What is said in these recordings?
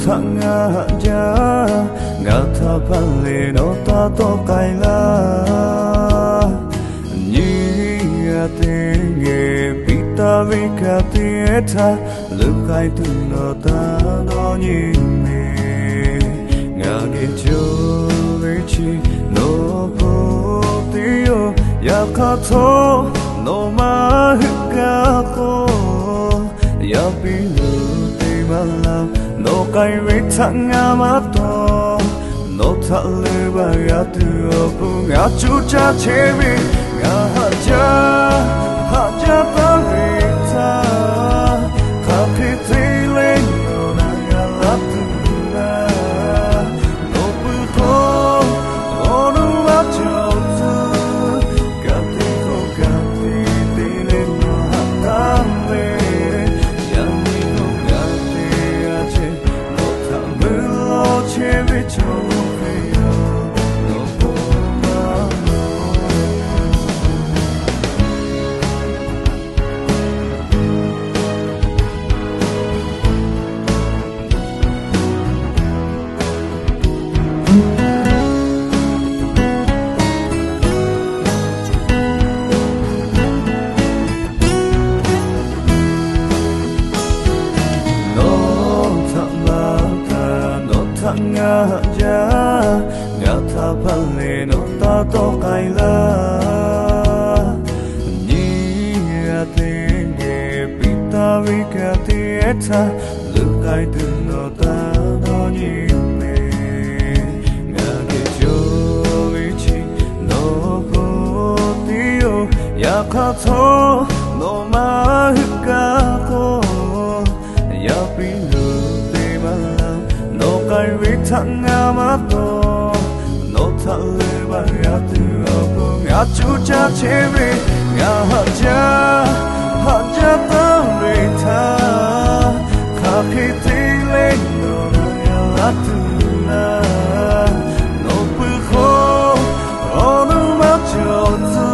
thanga ja ngata pale no ta to kai la ni ate nge pita vika tieta lu kai tu no ta no ni me nga ge jo ve chi no po ti yo ya ka to no ma hika ko ya pi lu te ma la no kai ve thanga ma to no tha le ba ya tu pu nga chu cha che vi nga ha ja pa ve ta ka pi ti le no na ya la tu na no pu ko no wa cho tu ka ti le no ha ta le ya ni no ga te ya che no tha mu lo che vi cho nga ja nga tha phale no ta to kai la ni ate nge pita vika tieta lu kai tu no ta no ni me nga ge jo vi chi no po ti yo ya kha tho no ma hika ko ya pi lu te ba no kai vi thanga ma to no tha le ba ya tu pu nga chu cha che vi nga ha ja ta ve tha ka phi ti le no na ya la tu na no pu ko no ma cho tu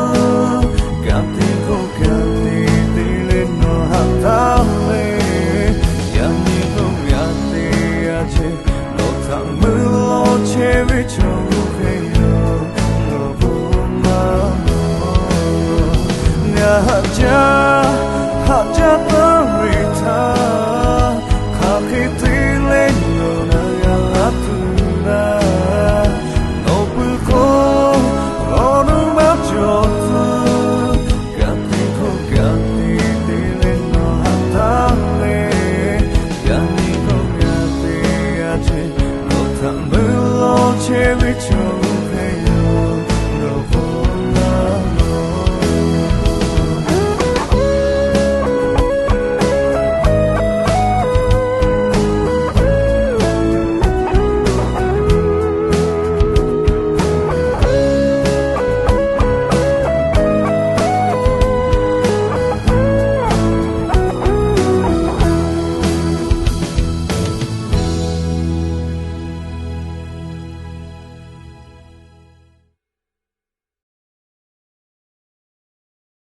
ka ti ko ka ti le no ha ta le ya ni ko ya ti ya che mu lo che vi cho ke yo no bu ma nga ja ta ri tha ka ki ti